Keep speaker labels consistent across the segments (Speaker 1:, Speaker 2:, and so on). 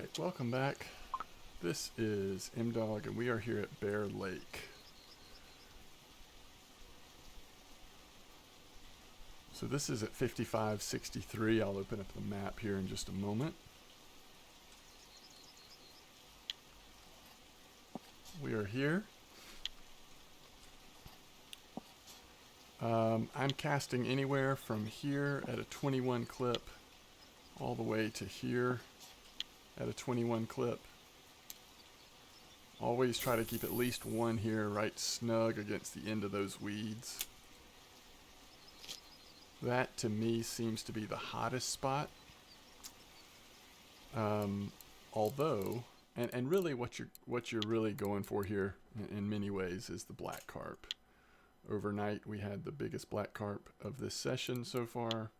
Speaker 1: Alright, welcome back. This is M-Dog and we are here at Bear Lake. So this is at 5563. I'll open up the map here in just a moment. We are here. I'm casting anywhere from here at a 21 clip all the way to here at a 21 clip. Always try to keep at least one here right snug against the end of those weeds. That to me seems to be the hottest spot. Although, and really what you're really going for here in many ways is the black carp. Overnight we had the biggest black carp of this session so far.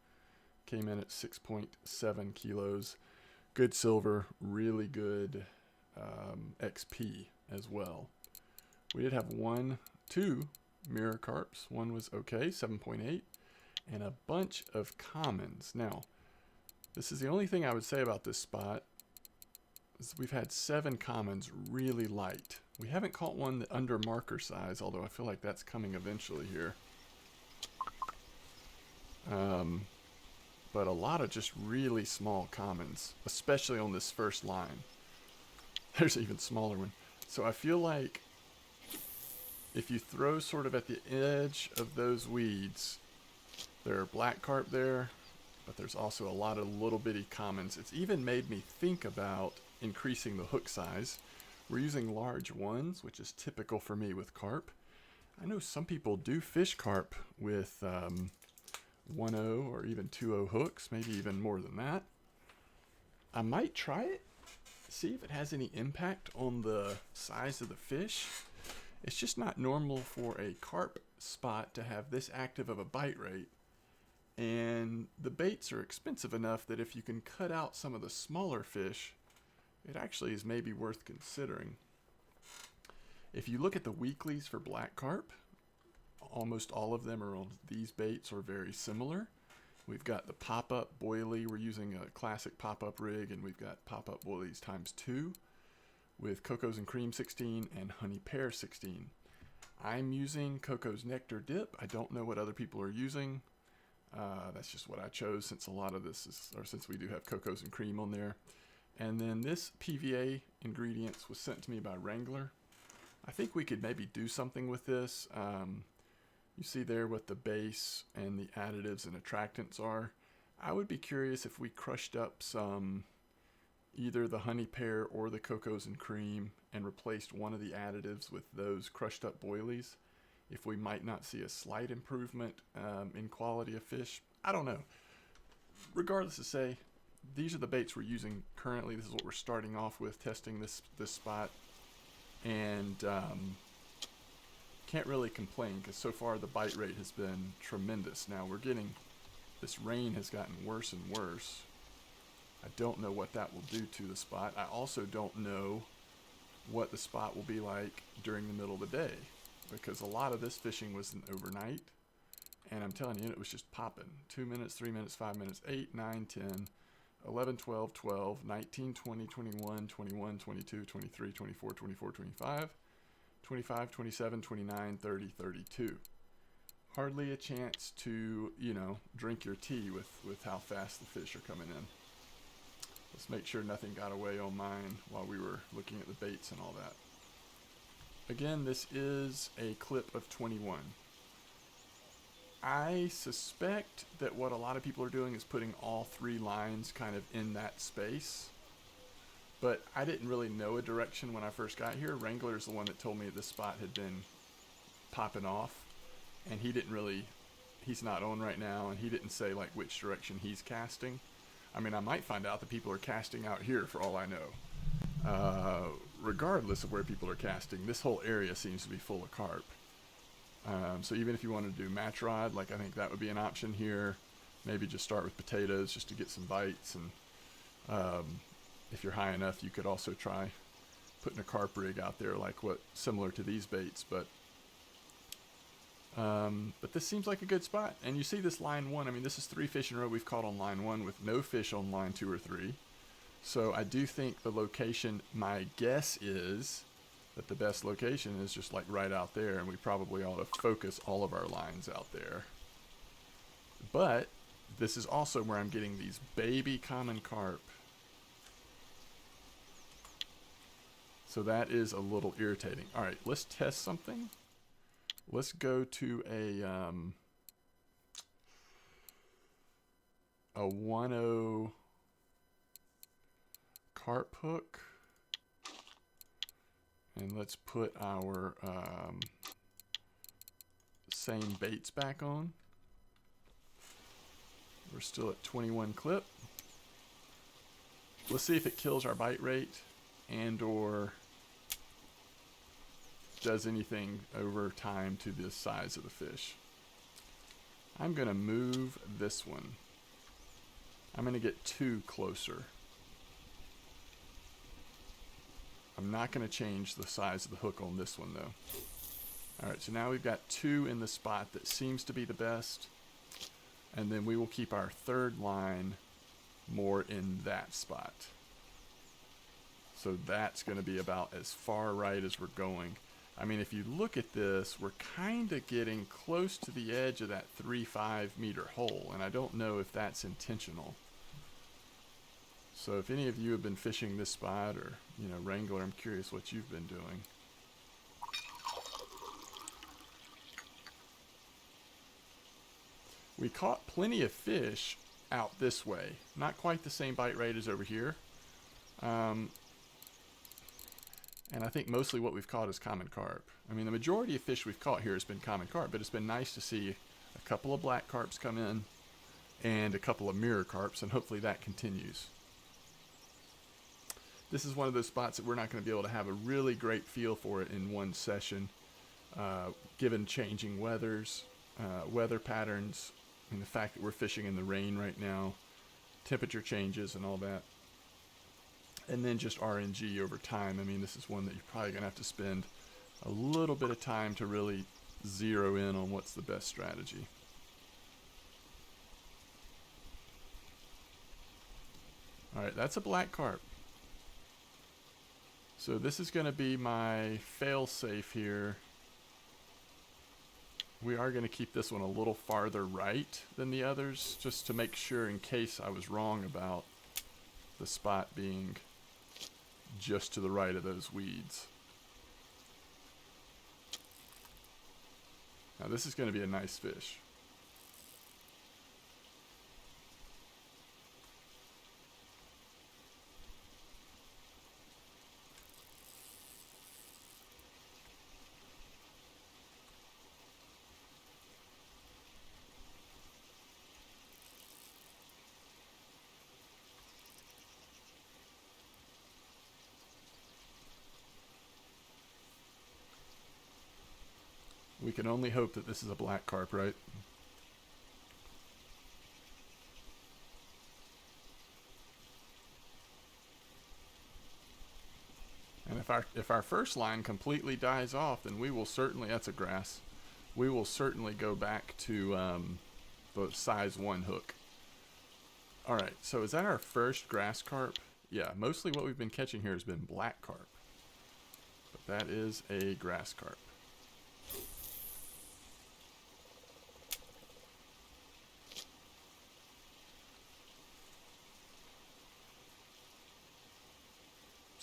Speaker 1: Came in at 6.7 kilos. Good silver, really good XP as well. We did have two mirror carps. One was okay, 7.8, and a bunch of commons. Now, this is the only thing I would say about this spot. Is we've had 7 commons really light. We haven't caught one under marker size, although I feel like that's coming eventually here. But a lot of just really small commons, especially on this first line. There's an even smaller one. So I feel like if you throw sort of at the edge of those weeds, there are black carp there, but there's also a lot of little bitty commons. It's even made me think about increasing the hook size. We're using large ones, which is typical for me with carp. I know some people do fish carp with 1.0 or even 2.0 hooks, maybe even more than that. I might try it, see if it has any impact on the size of the fish. It's just not normal for a carp spot to have this active of a bite rate. And the baits are expensive enough that if you can cut out some of the smaller fish, it actually is maybe worth considering. If you look at the weeklies for black carp, almost all of them are on these baits or very similar. We've got the pop-up boilie. We're using a classic pop-up rig, and we've got pop-up boilies ×2 with Coco's and Cream 16 and Honey Pear 16. I'm using Coco's Nectar Dip. I don't know what other people are using. That's just what I chose since a lot of this is, or since we do have Coco's and Cream on there. And then this PVA ingredients was sent to me by Wrangler. I think we could maybe do something with this. You see there what the base and the additives and attractants are. I would be curious if we crushed up some, either the Honey Pear or the Coco's and Cream, and replaced one of the additives with those crushed up boilies, if we might not see a slight improvement in quality of fish. I don't know. Regardless to say, these are the baits we're using currently. This is what we're starting off with, testing this spot. And can't really complain because so far the bite rate has been tremendous. Now we're getting, this rain has gotten worse and worse. I don't know what that will do to the spot. I also don't know what the spot will be like during the middle of the day, because a lot of this fishing was an overnight, and I'm telling you, it was just popping. 2 minutes, 3 minutes, 5 minutes, 8, 9, 10, 11, 12, 12, 19, 20, 21, 21, 22, 23, 24, 24, 25, 25, 27, 29, 30, 32. Hardly a chance to, drink your tea with how fast the fish are coming in. Let's make sure nothing got away on mine while we were looking at the baits and all that. Again, this is a clip of 21. I suspect that what a lot of people are doing is putting all 3 lines kind of in that space. But I didn't really know a direction when I first got here. Wrangler is the one that told me this spot had been popping off. And he's not on right now, and he didn't say like which direction he's casting. I mean, I might find out that people are casting out here for all I know. Regardless of where people are casting, this whole area seems to be full of carp. So even if you wanted to do match rod, like I think that would be an option here. Maybe just start with potatoes just to get some bites, and if you're high enough, you could also try putting a carp rig out there, like similar to these baits. But this seems like a good spot. And you see this line 1. I mean, this is 3 fish in a row we've caught on line 1 with no fish on line 2 or 3. So I do think the location, my guess is that the best location is just like right out there, and we probably ought to focus all of our lines out there. But this is also where I'm getting these baby common carp. So that is a little irritating. All right, let's test something. Let's go to a 1.0 carp hook. And let's put our same baits back on. We're still at 21 clip. Let's see if it kills our bite rate and or does anything over time to the size of the fish. I'm going to move this one. I'm going to get 2 closer. I'm not going to change the size of the hook on this one though. Alright, so now we've got 2 in the spot that seems to be the best. And then we will keep our third line more in that spot. So that's going to be about as far right as we're going. I mean, if you look at this, we're kind of getting close to the edge of that 3-5 meter hole, and I don't know if that's intentional. So if any of you have been fishing this spot, or, you know, Wrangler, I'm curious what you've been doing. We caught plenty of fish out this way. Not quite the same bite rate as over here. And I think mostly what we've caught is common carp. I mean, the majority of fish we've caught here has been common carp, but it's been nice to see a couple of black carps come in and a couple of mirror carps, and hopefully that continues. This is one of those spots that we're not going to be able to have a really great feel for it in one session, given changing weather patterns, and the fact that we're fishing in the rain right now, temperature changes and all that. And then just RNG over time. I mean, this is one that you're probably going to have to spend a little bit of time to really zero in on what's the best strategy. All right, that's a black carp. So this is going to be my fail safe here. We are going to keep this one a little farther right than the others, just to make sure in case I was wrong about the spot being just to the right of those weeds. Now this is going to be a nice fish. We can only hope that this is a black carp, right? And if our first line completely dies off, then we will certainly, that's a grass, we will certainly go back to the size 1 hook. Alright, so is that our first grass carp? Yeah, mostly what we've been catching here has been black carp. But that is a grass carp.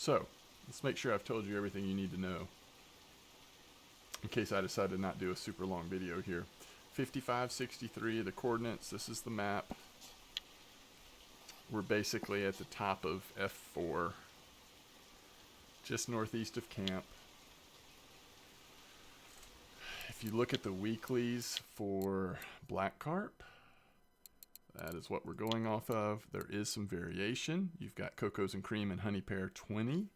Speaker 1: So, let's make sure I've told you everything you need to know, in case I decide to not do a super long video here. 5563, the coordinates, this is the map. We're basically at the top of F4, just northeast of camp. If you look at the weeklies for black carp, that is what we're going off of. There is some variation. You've got Cocos and Cream and Honey Pear 20.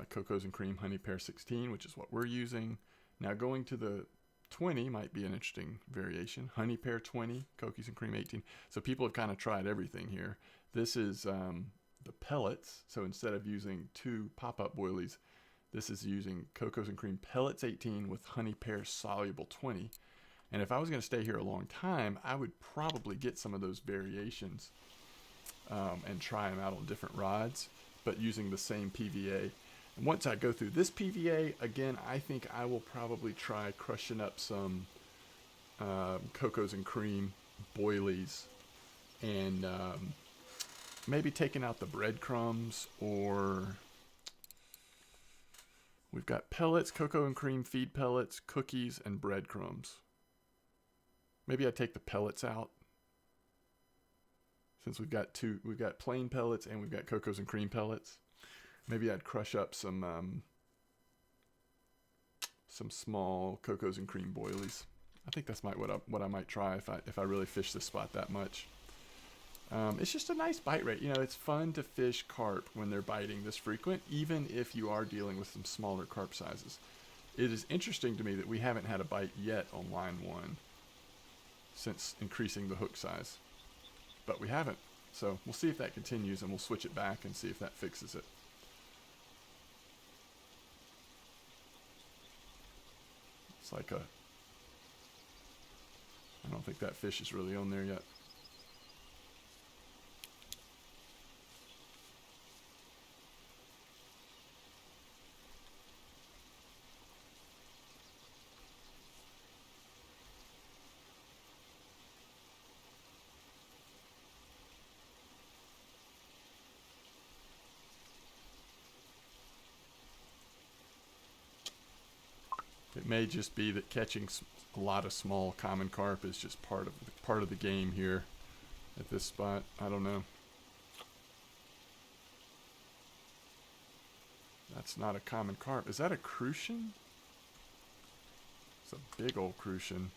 Speaker 1: Cocos and Cream Honey Pear 16, which is what we're using. Now going to the 20 might be an interesting variation. Honey Pear 20, Cookies and Cream 18. So people have kind of tried everything here. This is the pellets. So instead of using 2 pop-up boilies, this is using Cocos and Cream Pellets 18 with Honey Pear Soluble 20. And if I was going to stay here a long time, I would probably get some of those variations. and try them out on different rods, but using the same PVA. And once I go through this PVA, again, I think I will probably try crushing up some cocos and cream boilies, and maybe taking out the breadcrumbs, or we've got pellets, cocoa and cream feed pellets, cookies, and breadcrumbs. Maybe I take the pellets out, since we've got plain pellets and we've got cocos and cream pellets. Maybe I'd crush up some small cocos and cream boilies. I think that's what I might try if I really fish this spot that much. It's just a nice bite rate. You know, it's fun to fish carp when they're biting this frequent, even if you are dealing with some smaller carp sizes. It is interesting to me that we haven't had a bite yet on line 1 since increasing the hook size. But we haven't. So we'll see if that continues, and we'll switch it back and see if that fixes it. It's like I don't think that fish is really on there yet. It may just be that catching a lot of small common carp is just part of the game here at this spot. I don't know. That's not a common carp. Is that a crucian? It's a big old crucian.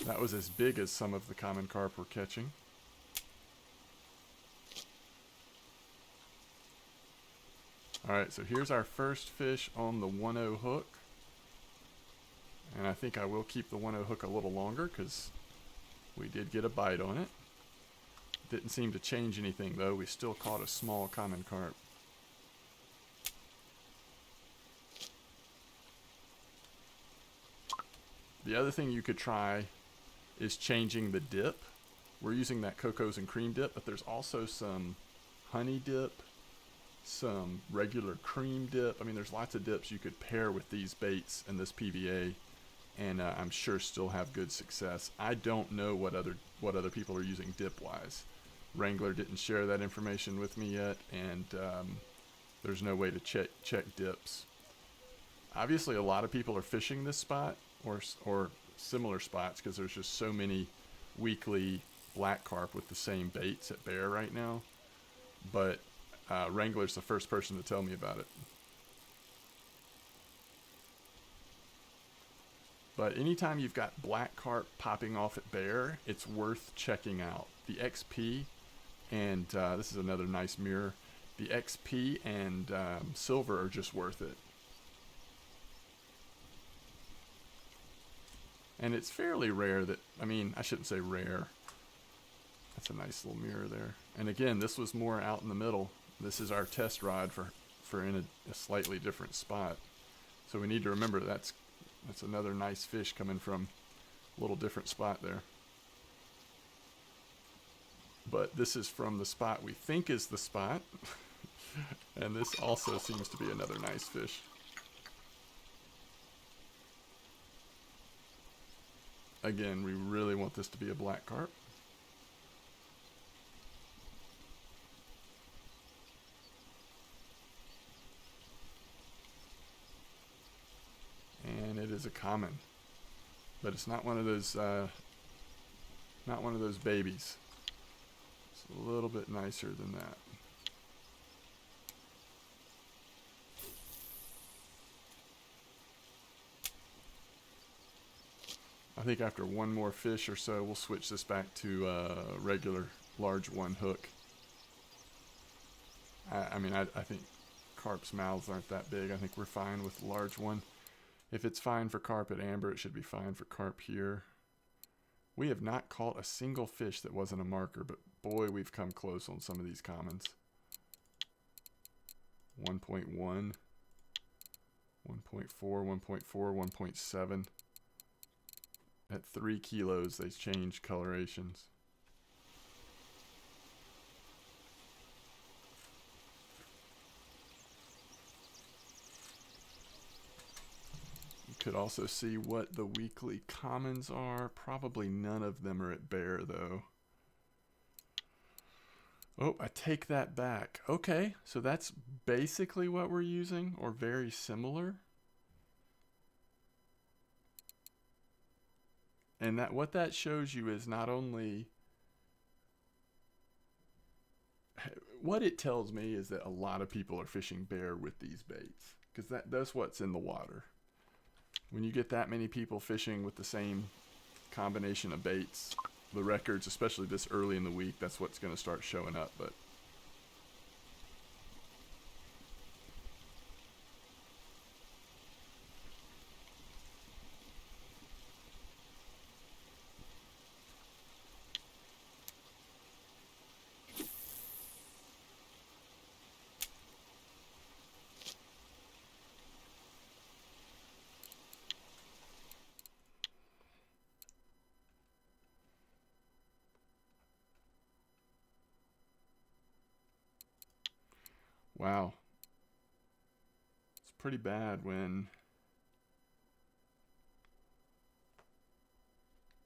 Speaker 1: That was as big as some of the common carp we're catching. Alright, so here's our first fish on the 1-0 hook. And I think I will keep the 1-0 hook a little longer because we did get a bite on it. Didn't seem to change anything though. We still caught a small common carp. The other thing you could try is changing the dip. We're using that cocos and cream dip, but there's also some honey dip, some regular cream dip. I mean, there's lots of dips you could pair with these baits and this PVA, and I'm sure still have good success. I don't know what other people are using dip wise. Wrangler didn't share that information with me yet, and there's no way to check dips. Obviously, a lot of people are fishing this spot or similar spots because there's just so many weekly black carp with the same baits at Bear right now. But Wrangler's the first person to tell me about it. But anytime you've got black carp popping off at Bear, it's worth checking out. The XP, and this is another nice mirror, the XP and silver are just worth it. And it's fairly rare that, I mean, I shouldn't say rare. That's a nice little mirror there. And again, this was more out in the middle. This is our test rod for in a slightly different spot. So we need to remember that's another nice fish coming from a little different spot there. But this is from the spot we think is the spot. And this also seems to be another nice fish. Again, we really want this to be a black carp. And it is a common, but it's not one of those babies. It's a little bit nicer than that. I think after one more fish or so, we'll switch this back to regular large 1 hook. I mean, I think carp's mouths aren't that big. I think we're fine with large 1. If it's fine for carp at Amber, it should be fine for carp here. We have not caught a single fish that wasn't a marker, but boy, we've come close on some of these commons. 1.1, 1.4, 1.4, 1.7. At 3 kilos, they change colorations. Could also see what the weekly commons are. Probably none of them are at bear though. Oh, I take that back. Okay, so that's basically what we're using, or very similar. And that what that shows you is not only what it tells me is that a lot of people are fishing bear with these baits, because that's what's in the water. When you get that many people fishing with the same combination of baits, the records, especially this early in the week, that's what's going to start showing up. But wow, it's pretty bad when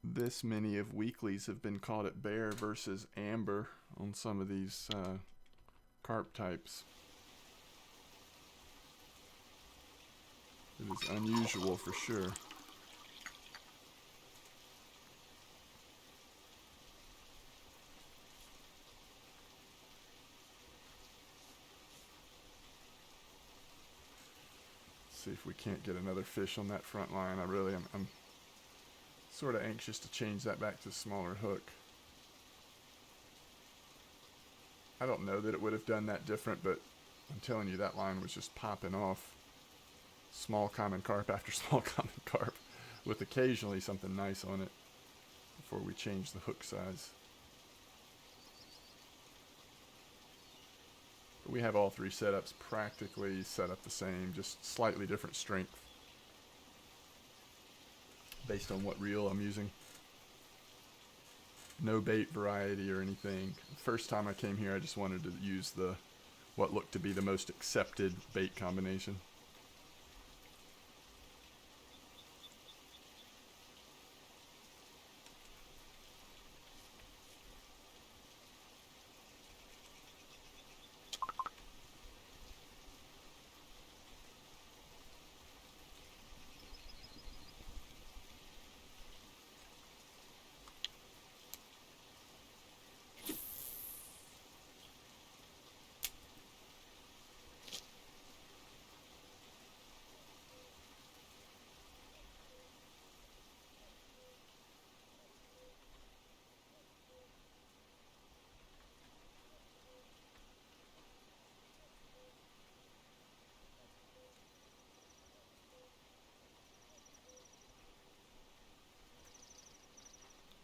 Speaker 1: this many of weeklies have been caught at bear versus amber on some of these carp types. It is unusual for sure. See if we can't get another fish on that front line. I'm sort of anxious to change that back to a smaller hook. I don't know that it would have done that different, but I'm telling you, that line was just popping off. Small common carp after small common carp, with occasionally something nice on it before we change the hook size. But we have all three setups practically set up the same, just slightly different strength based on what reel I'm using. No bait variety or anything. First time I came here, I just wanted to use what looked to be the most accepted bait combination.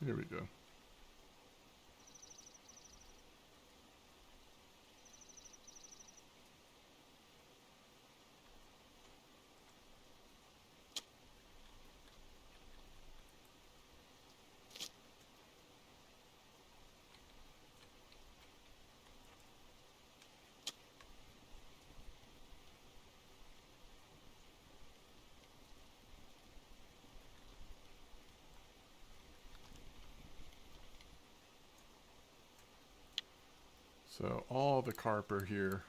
Speaker 1: Here we go. So all the carp are here,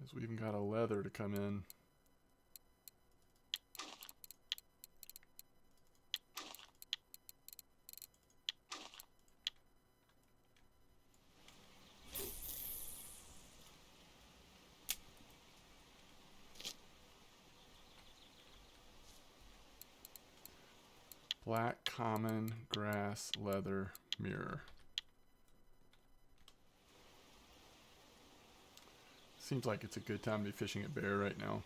Speaker 1: as we even got a leather to come in. Black, common, grass, leather, mirror. Seems like it's a good time to be fishing at bear right now.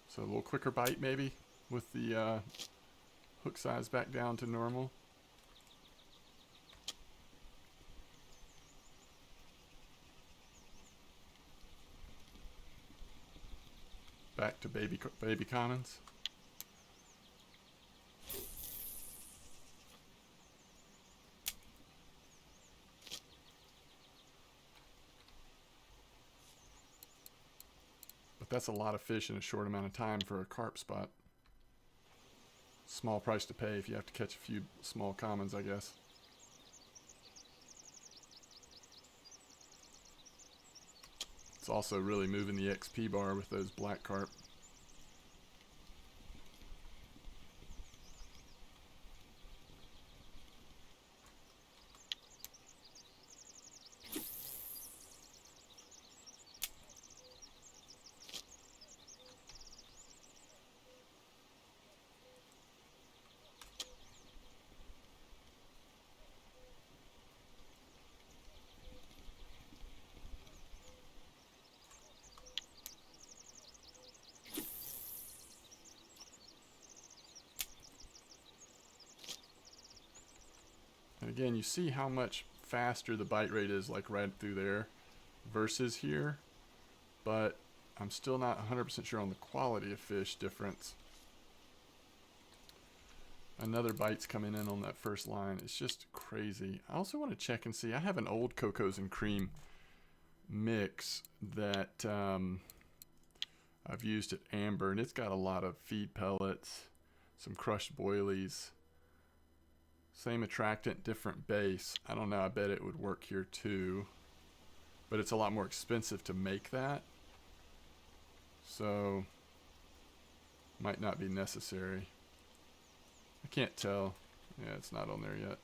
Speaker 1: So a little quicker bite maybe with the Hook size back down to normal. Back to baby commons. But that's a lot of fish in a short amount of time for a carp spot. Small price to pay if you have to catch a few small commons, I guess. It's also really moving the XP bar with those black carp. And again, you see how much faster the bite rate is, like right through there versus here, but I'm still not 100% sure on the quality of fish difference. Another bite's coming in on that first line. It's just crazy. I also want to check and see. I have an old Cocos and Cream mix that I've used at Amber, and it's got a lot of feed pellets, some crushed boilies, same attractant, different base. I don't know, I bet it would work here too, but it's a lot more expensive to make that, so might not be necessary. I can't tell. Yeah, it's not on there yet.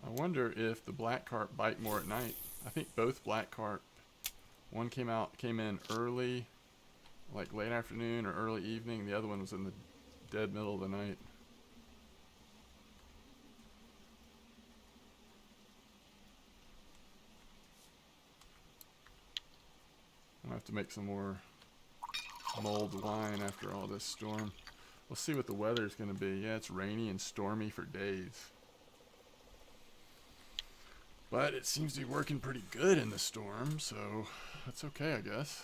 Speaker 1: I wonder if the black carp bite more at night. I think both black carp, one came in early, like late afternoon or early evening. The other one was in the dead middle of the night. I'll have to make some more mulled wine after all this storm. We'll see what the weather's going to be. Yeah, it's rainy and stormy for days. But it seems to be working pretty good in the storm, so that's okay, I guess.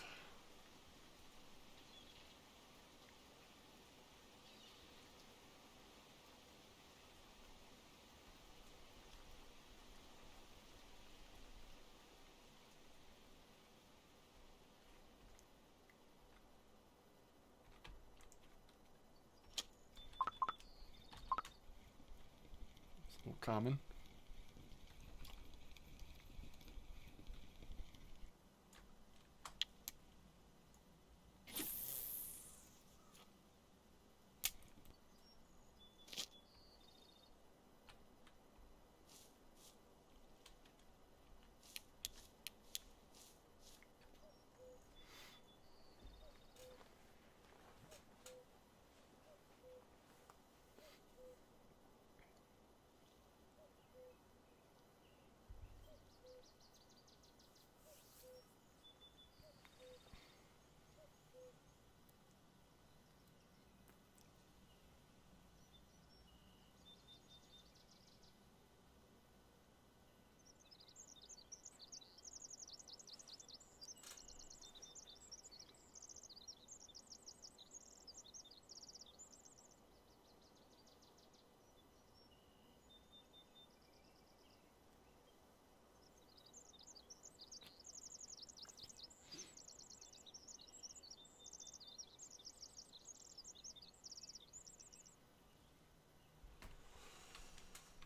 Speaker 1: It's a little common.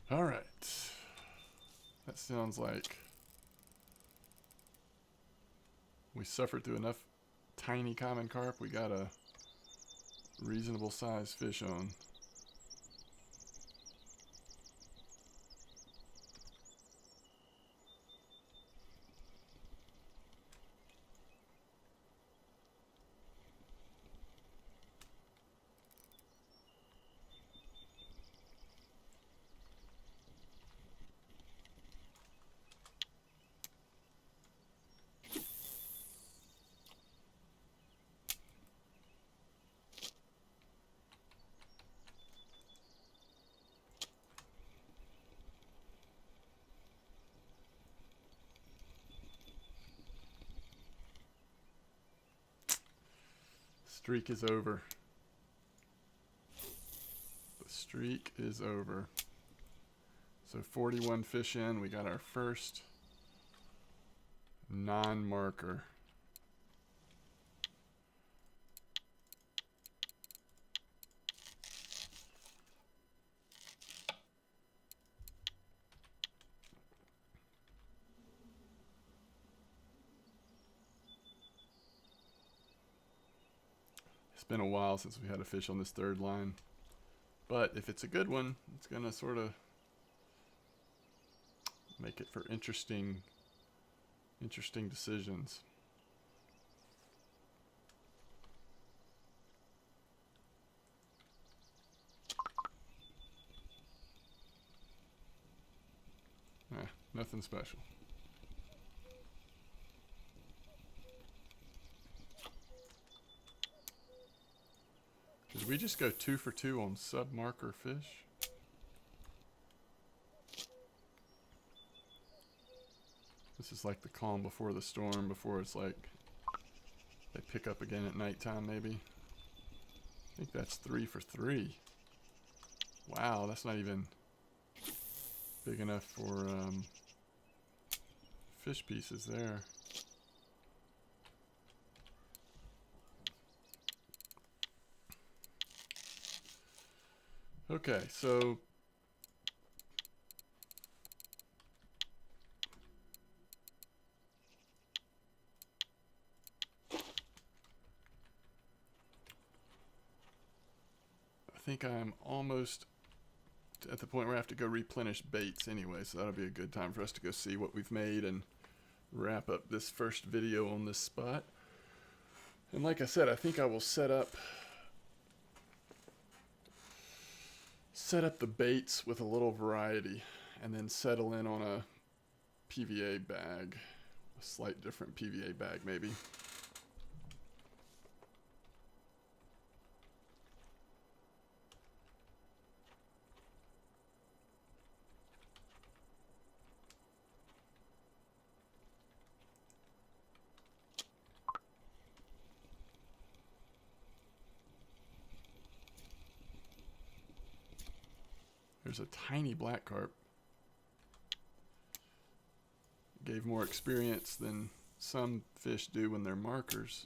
Speaker 1: All right. That sounds like we suffered through enough tiny common carp. We got a reasonable sized fish on. streak is over. The streak is over. So 41 fish in, we got our first non-marker. It's been a while since we had a fish on this third line. But if it's a good one, it's going to sort of make it for interesting decisions. Nothing special. Did we just go 2 for 2 on sub-marker fish? This is like the calm before the storm, before it's like they pick up again at nighttime maybe. I think that's 3 for 3. Wow, that's not even big enough for fish pieces there. Okay, so I think I'm almost at the point where I have to go replenish baits anyway, so that'll be a good time for us to go see what we've made and wrap up this first video on this spot. And like I said, I think I will set up the baits with a little variety and then settle in on a PVA bag, a slight different PVA bag maybe. There's a tiny black carp. Gave more experience than some fish do when they're markers.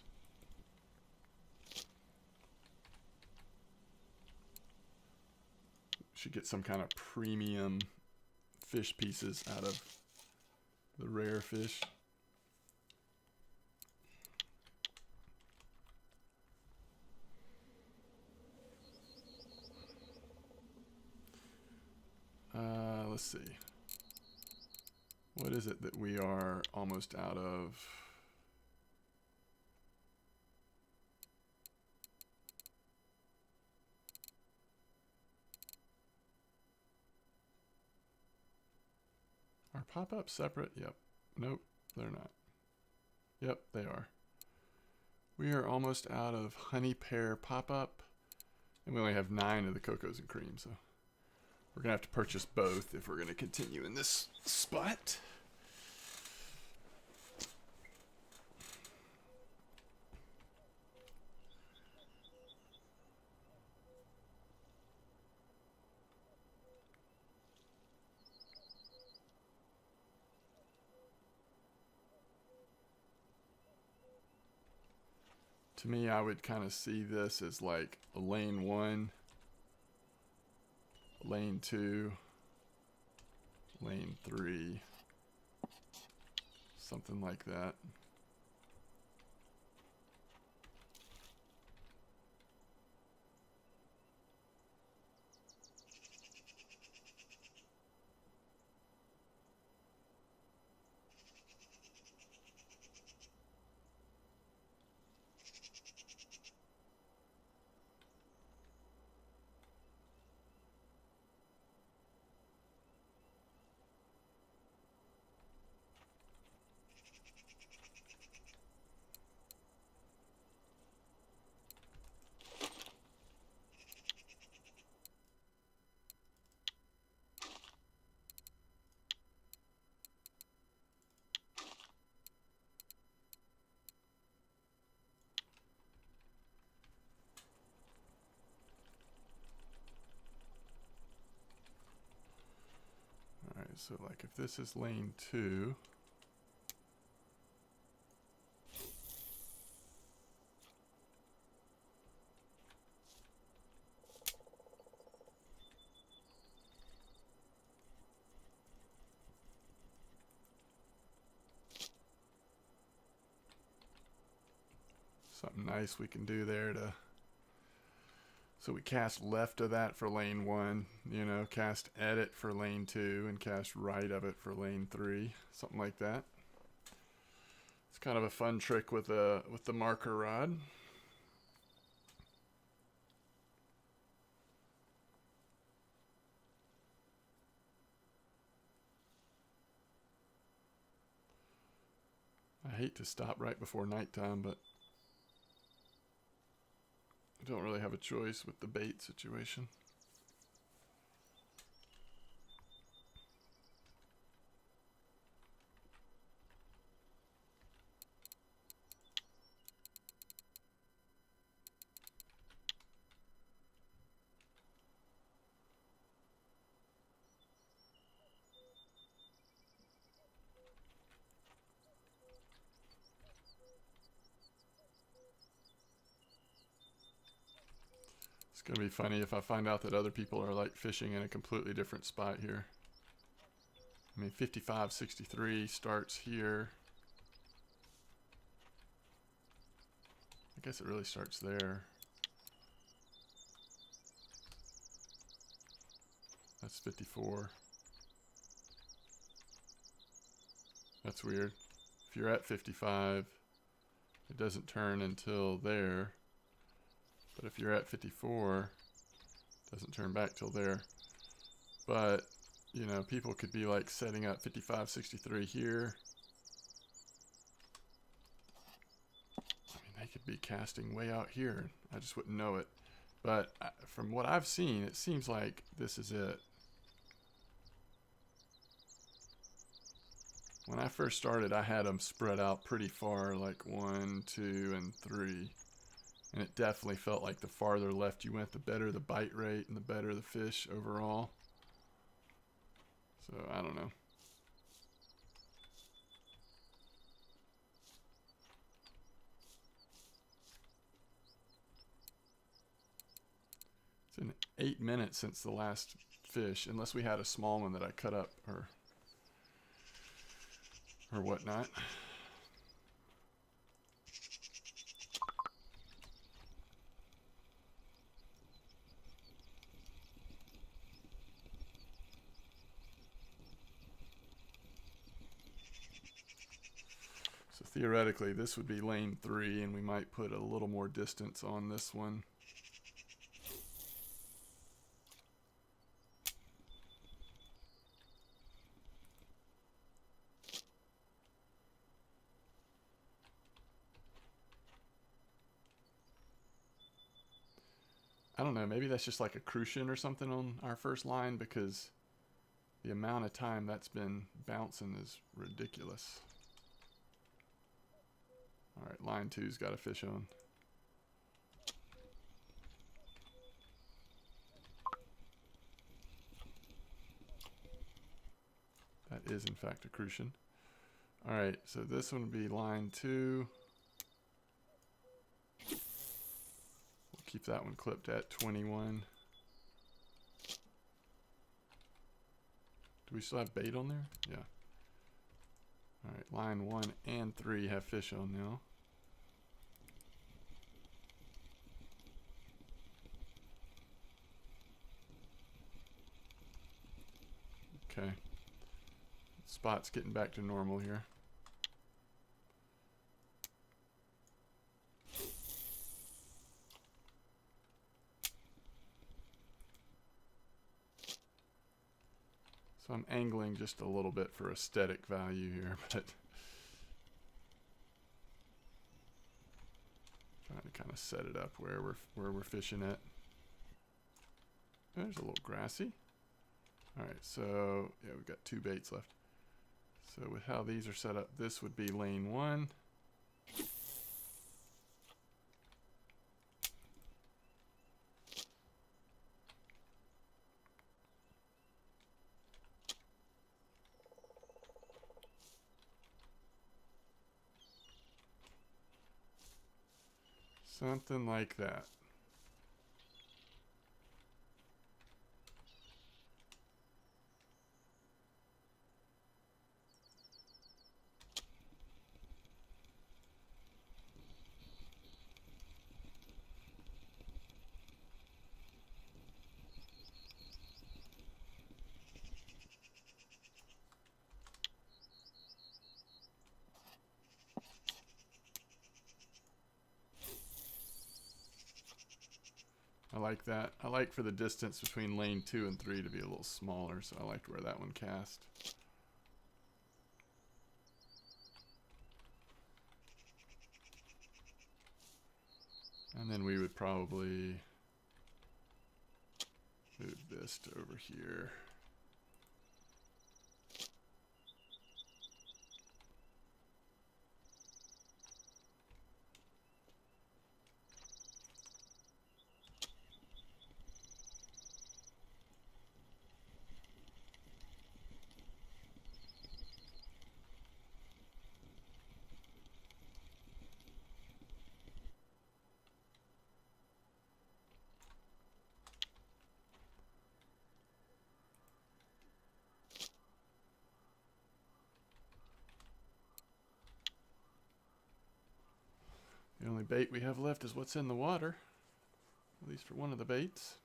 Speaker 1: Should get some kind of premium fish pieces out of the rare fish. Let's see. What is it that we are almost out of? Are pop-ups separate? Yep. Nope, they're not. Yep, they are. We are almost out of honey pear pop-up, and we only have 9 of the cocos and cream, so we're gonna have to purchase both if we're gonna continue in this spot. To me, I would kind of see this as like a lane 1, lane 2, lane 3, something like that. So like if this is lane 2, something nice we can do there to, so we cast left of that for lane 1, you know, cast edit for lane 2, and cast right of it for lane 3, something like that. It's kind of a fun trick with the marker rod. I hate to stop right before nighttime, but I don't really have a choice with the bait situation. It's going to be funny if I find out that other people are like fishing in a completely different spot here. I mean, 5563 starts here. I guess it really starts there. That's 54. That's weird. If you're at 55, it doesn't turn until there. But if you're at 54, it doesn't turn back till there. But, you know, people could be like setting up 5563 here. I mean, they could be casting way out here. I just wouldn't know it. But from what I've seen, it seems like this is it. When I first started, I had them spread out pretty far, like 1, 2, and 3. And it definitely felt like the farther left you went, the better the bite rate and the better the fish overall. So, I don't know. It's been 8 minutes since the last fish, unless we had a small one that I cut up or whatnot. So theoretically, this would be lane 3, and we might put a little more distance on this one. I don't know, maybe that's just like a crucian or something on our first line, because the amount of time that's been bouncing is ridiculous. Alright, line 2's got a fish on. That is in fact a crucian. Alright, so this one would be line 2. We'll keep that one clipped at 21. Do we still have bait on there? Yeah. Alright, line 1 and 3 have fish on now. Okay. Spot's getting back to normal here. So I'm angling just a little bit for aesthetic value here, but trying to kind of set it up where we're fishing at. There's a little grassy. Alright, so yeah, we've got 2 baits left. So with how these are set up, this would be lane 1. Something like that. I like that. I like for the distance between lane 2 and 3 to be a little smaller, so I liked where that one cast. And then we would probably move this to over here. The only bait we have left is what's in the water, at least for one of the baits.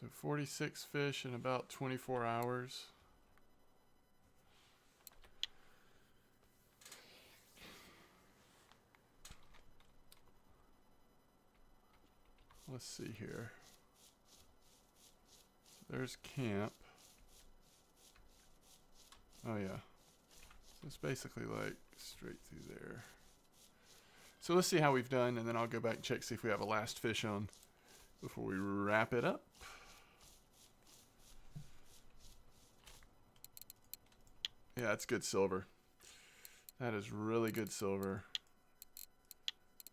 Speaker 1: So 46 fish in about 24 hours. Let's see here. There's camp. Oh yeah. So it's basically like straight through there. So let's see how we've done, and then I'll go back and check, see if we have a last fish on before we wrap it up. Yeah, it's good silver. That is really good silver.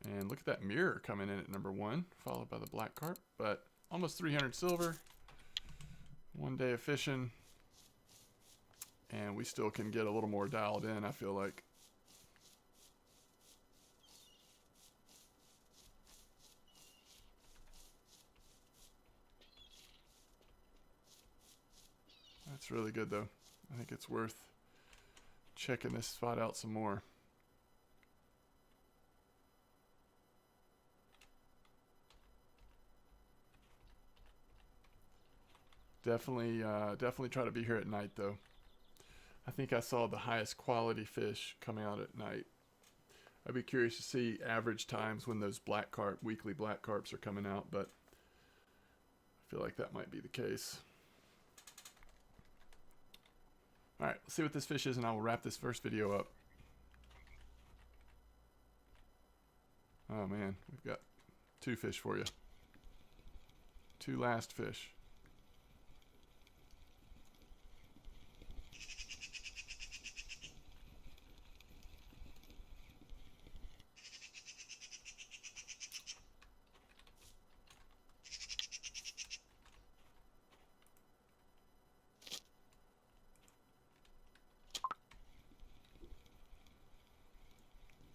Speaker 1: And look at that mirror coming in at number 1, followed by the black carp. But almost 300 silver. 1 day of fishing. And we still can get a little more dialed in, I feel like. That's really good though. I think it's worth checking this spot out some more. Definitely try to be here at night though. I think I saw the highest quality fish coming out at night. I'd be curious to see average times when those black carp, weekly black carps are coming out, but I feel like that might be the case. All right, let's see what this fish is, and I will wrap this first video up. Oh man, we've got 2 fish for you. 2 last fish.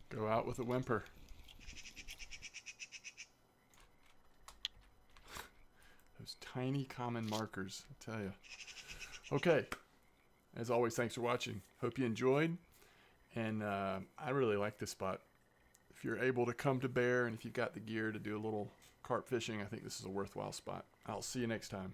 Speaker 1: Go out with a whimper. Those tiny common markers, I tell you. Okay, as always, thanks for watching. Hope you enjoyed, and I really like this spot. If you're able to come to Bear, and if you've got the gear to do a little carp fishing, I think this is a worthwhile spot. I'll see you next time.